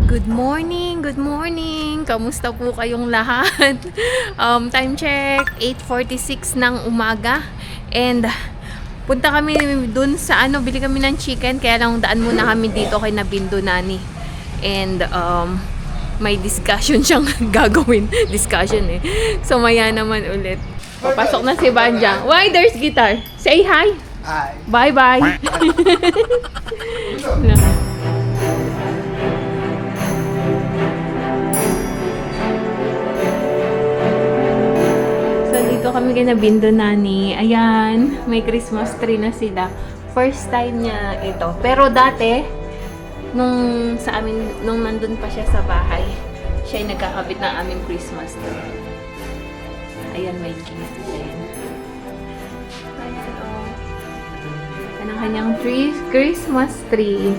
Good morning! Good morning! Kamusta po kayong lahat? Time check, 8:46 ng umaga. And punta kami dun sa bili kami ng chicken. Kaya lang daan muna kami dito kay Nabindo Nani. And may discussion siyang gagawin. Discussion eh. So maya naman ulit. Papasok na si Banja. Why there's guitar? Say hi! Hi. Bye-bye! Dito kami kay Nabindo Nani. Ayan, may Christmas tree na sila. First time niya ito. Pero dati, nung nandun pa siya sa bahay, siya ay nagkakabit ng aming Christmas tree. Ayan, may gift din. Ayan, oh. Yan ang kanyang Christmas tree.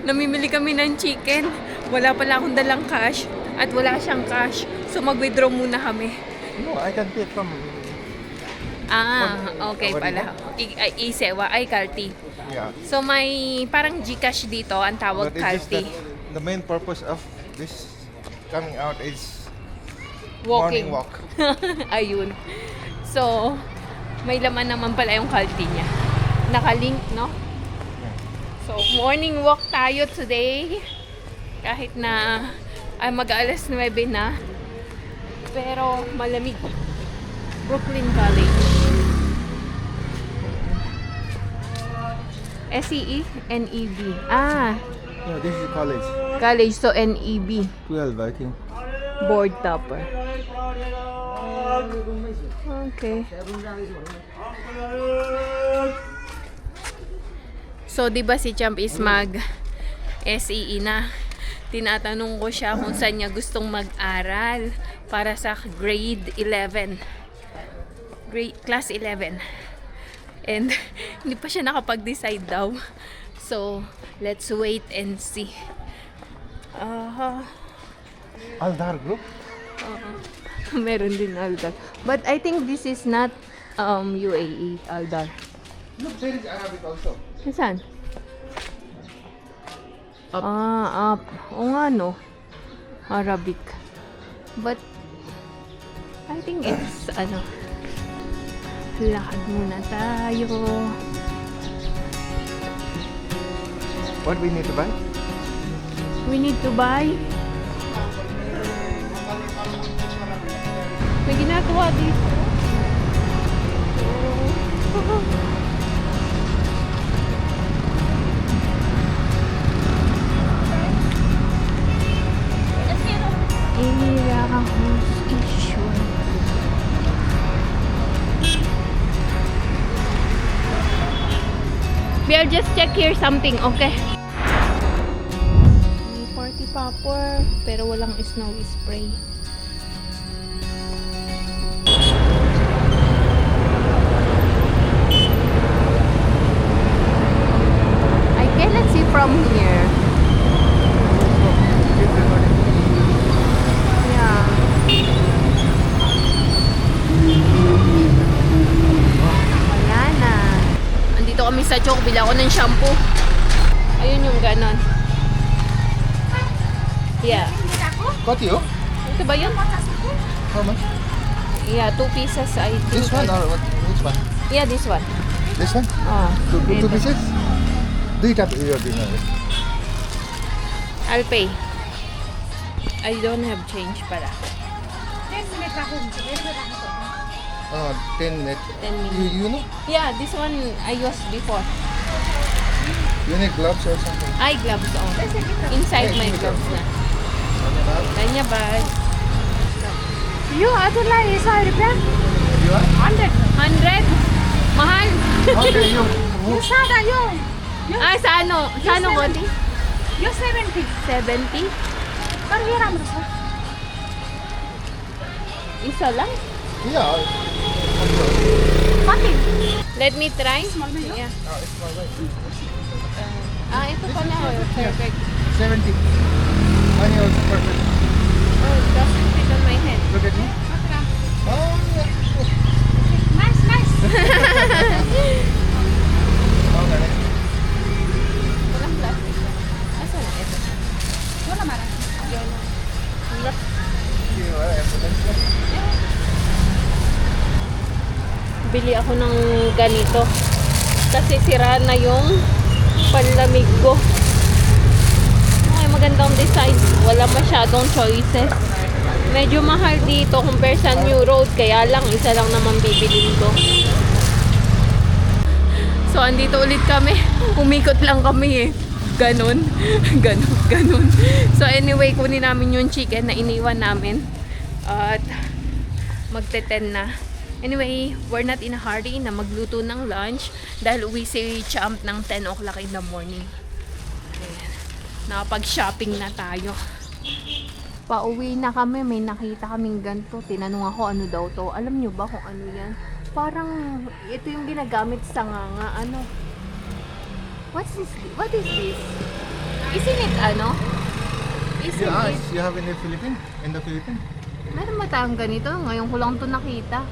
Namimili kami ng chicken. Wala pala akong dalang cash. At wala siyang cash. So mag-withdraw muna kami. No, I can pay from... Okay pala. Isewa ay Kalti. Yeah. So may parang GCash dito. Ang tawag But it's just Kalti. that the main purpose of this coming out is Walking. morning walk. Ayun. So, may laman naman pala yung Kalti niya. Nakalink, no? So, morning walk tayo today. Kahit na mag-alas 9 na. Pero malamig. Brooklyn College. SEE? NEB. Yeah, this is college. College. So, NEB. 12, I think. Board topper. Okay. So, di ba si Champ is mag-SEE na? Tinatanong ko siya kung saan niya gustong mag-aral para sa grade 11. Class 11. And, hindi pa siya nakapag-decide daw. So, let's wait and see. Aldar group? Meron din Aldar. But I think this is not UAE Aldar. Look, there is Arabic also. Saan? Up. O nga no. Arabic. But, I think it's, lakad muna tayo. What we need to buy? We need to buy. May ginagawa dito. We'll just check here something, okay? May party popper, pero walang snowy spray. I cannot see from here. Yeah. Wala na. Andito kami sa Chok, bila ko ng shampoo. Ayun yung ganon. Yeah. Got you? Ito ba yun? How much? Yeah, 2 pieces. This one or what? Which one? Yeah, this one. This one? Oh. Two pieces? Do it up your dinner. I'll pay. I don't have change pala. 10 minutes. 10 minutes. You know? Yeah, this one I used before. You need gloves or something? Eye gloves on. Inside my gloves na. Kanya bag. You Atula is INR 100. You are? 100? Mahal. Okay, you. You Sada you. Sa ano? Sa ano, Goti? You 70. 70? Pero hiram mo sa. Isa lang? Yeah. 40. Let me try. Yeah. It's more right. Ito pala. Perfect. 70. Money also perfect. Oh, it doesn't fit on my head. Look at me. Oh, yeah. Nice, nice. Okay. Walang plastic. Asa na ito? Wala man. Yan. Look. Bili ako ng ganito. Kasi sira na yung panlamig ko. Okay, magandang design. Wala masyadong choices. Medyo mahal dito compare sa New Road. Kaya lang, isa lang naman bibilin ko. So, andito ulit kami. Umikot lang kami eh. Ganon. Ganon. So, anyway, kunin namin yung chicken na iniwan namin. At magte-10 na. Anyway, we're not in a hurry na magluto ng lunch dahil uwi si Champ ng 10 o'clock in the morning. Ayan. Nakapag-shopping na tayo. Pauwi na kami, may nakita kaming ganito. Tinanong ako ano daw to. Alam nyo ba kung ano yan? Parang ito yung ginagamit sa nganga. Ano? What's this? What is this? Isn't it ano? Isn't Yeah, it? you have in the Philippines? In the Philippines? Meron ba tayong ganito? Ngayon ko lang to nakita.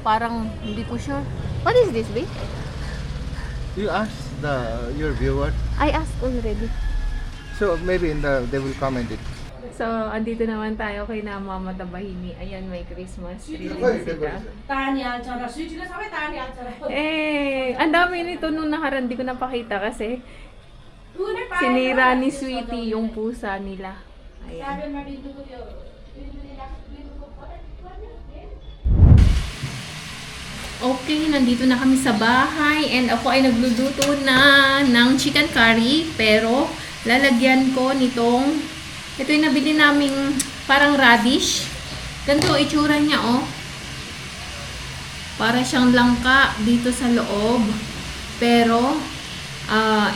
Parang hindi ko sure. What is this, babe? You ask your viewer. I asked already. So maybe they will comment it. So, andito naman tayo kay na Mama Tabahini. Ayan, may Christmas tree din sila. Ang dami nito nung nakaraan. Di ko napakita kasi sinira ni Sweetie yung pusa nila. Ayan. Okay, nandito na kami sa bahay and ako ay nagluluto na ng chicken curry pero lalagyan ko nitong ito yung nabili naming parang radish. Ganito itsura niya oh. Para siyang langka dito sa loob. Pero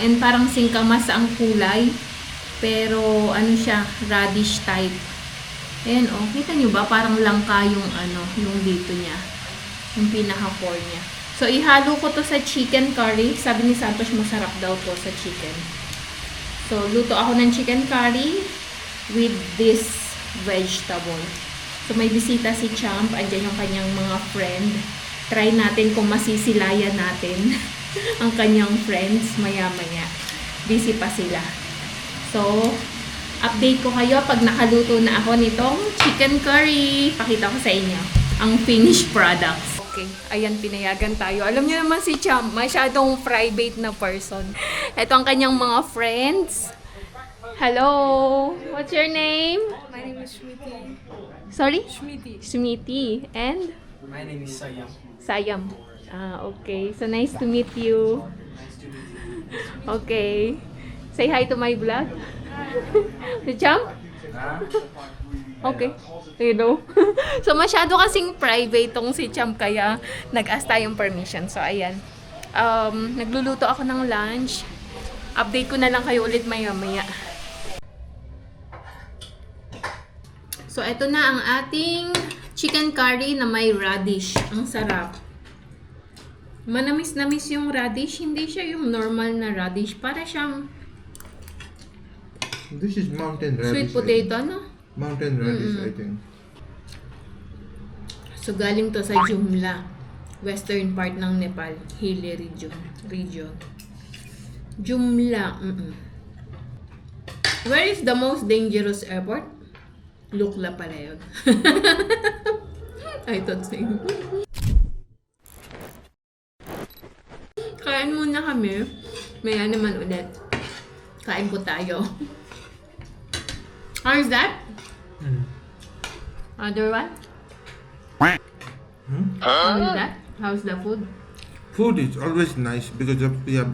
and parang singkamas ang kulay. Pero ano siya, radish type. Ayan oh, kita niyo ba parang langka yung ano, yung dito niya. Yung pinaka-core niya. So, ihalo ko to sa chicken curry. Sabi ni Santos, masarap daw to sa chicken. So, luto ako ng chicken curry with this vegetable. So, may bisita si Champ. Andyan yung kanyang mga friend. Try natin kung masisilayan natin ang kanyang friends maya-maya. Busy pa sila. So, update ko kayo pag nakaluto na ako nitong chicken curry. Pakita ko sa inyo ang finished products. Okay, ayan, pinayagan tayo. Alam niyo naman si Champ, masyadong private na person. Ito ang kanyang mga friends. Hello! What's your name? My name is Shmiti. Sorry? Shmiti. Smiti. And? My name is Sayam. Sayam. Okay. So, nice to meet you. Okay. Say hi to my vlog. Si Champ? Okay. You know. So, masyado kasing private tong si Champ kaya nag-ask tayong permission. So, ayan. Nagluluto ako ng lunch. Update ko na lang kayo ulit maya-maya. So, eto na ang ating chicken curry na may radish. Ang sarap. Manamis-namis yung radish. Hindi siya yung normal na radish. Para siyang This is mountain radish. sweet potato, no? Mountain radish, I think. So, galing to sa Jumla. Western part ng Nepal. Hilly region. Jumla. Where is the most dangerous airport? Lukla pala yun. I thought same. Kain muna kami. Maya naman ulit. Kain po tayo. How is that? Other one? How is that? How's the food? Food is always nice because we have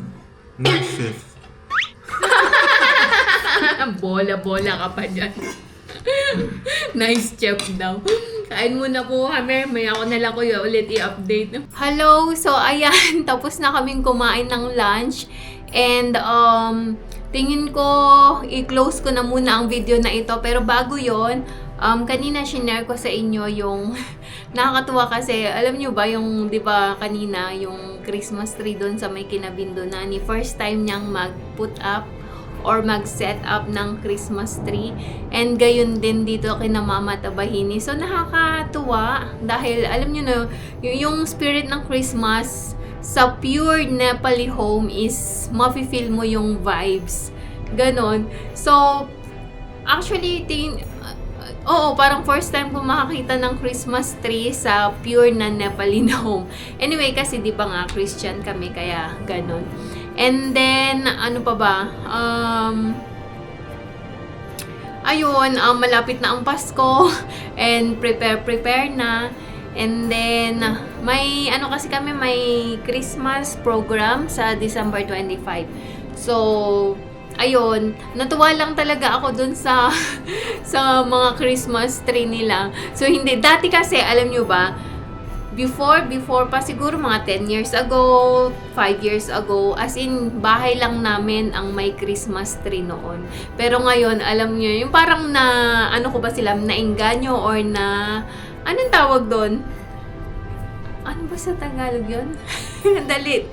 nice chef. Bola-bola ka pa dyan. Nice chef daw. Kain muna po kami. Maya ko na lang kuya ulit i-update. Hello! So, ayan. Tapos na kaming kumain ng lunch. And, tingin ko, i-close ko na muna ang video na ito. Pero bago yon, Kanina shinare ko sa inyo yung nakakatuwa kasi alam nyo ba yung 'di ba kanina yung Christmas tree doon sa may Kinabindo na ni first time niyang mag-put up or mag-set up ng Christmas tree. And gayon din dito kina Mama Tabahini. So nakakatuwa dahil alam niyo na yung spirit ng Christmas sa pure Nepali home is mafe-feel mo yung vibes. Ganon. So actually oo, parang first time ko makakita ng Christmas tree sa pure na Nepali home. Anyway, kasi di ba nga Christian kami kaya ganon. And then, ano pa ba? Ayun, malapit na ang Pasko and prepare na. And then, may ano kasi kami, may Christmas program sa December 25. So, ayun, natuwa lang talaga ako dun sa sa mga Christmas tree nila. So, hindi, dati kasi, alam nyo ba, before pa siguro mga 10 years ago, 5 years ago, as in, bahay lang namin ang may Christmas tree noon. Pero ngayon, alam nyo, yung parang na, ano ko ba sila, nainganyo or na, anong tawag doon? Ano ba sa Tagalog yun? Dalit.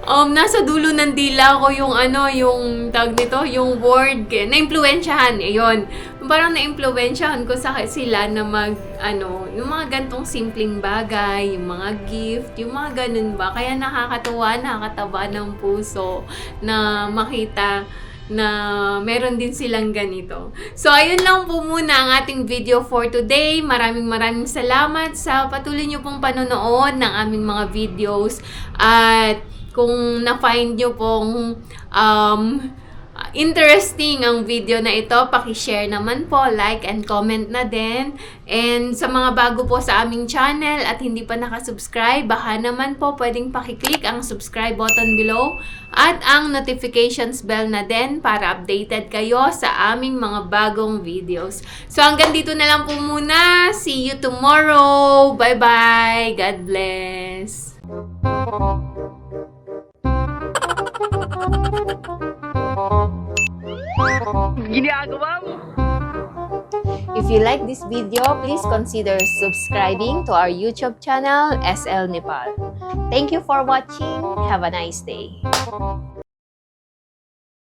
Nasa dulo ng dila ko yung ano, yung tag nito, yung word, na-impluwensyahan, ayun. Parang na-impluwensyahan ko sa sila na yung mga gantong simpleng bagay, yung mga gift, yung mga ganun ba. Kaya nakakatuwa, nakakataba ng puso na makita na meron din silang ganito. So, ayun lang po muna ang ating video for today. Maraming salamat sa patuloy nyo pong panonood ng aming mga videos. At kung na-find nyo pong interesting ang video na ito, paki-share naman po, like and comment na din. And sa mga bago po sa aming channel at hindi pa nakasubscribe, baka naman po pwedeng paki-click ang subscribe button below at ang notifications bell na din para updated kayo sa aming mga bagong videos. So hanggang dito na lang po muna. See you tomorrow. Bye-bye. God bless. If you like this video, please consider subscribing to our YouTube channel, SL Nepal. Thank you for watching. Have a nice day.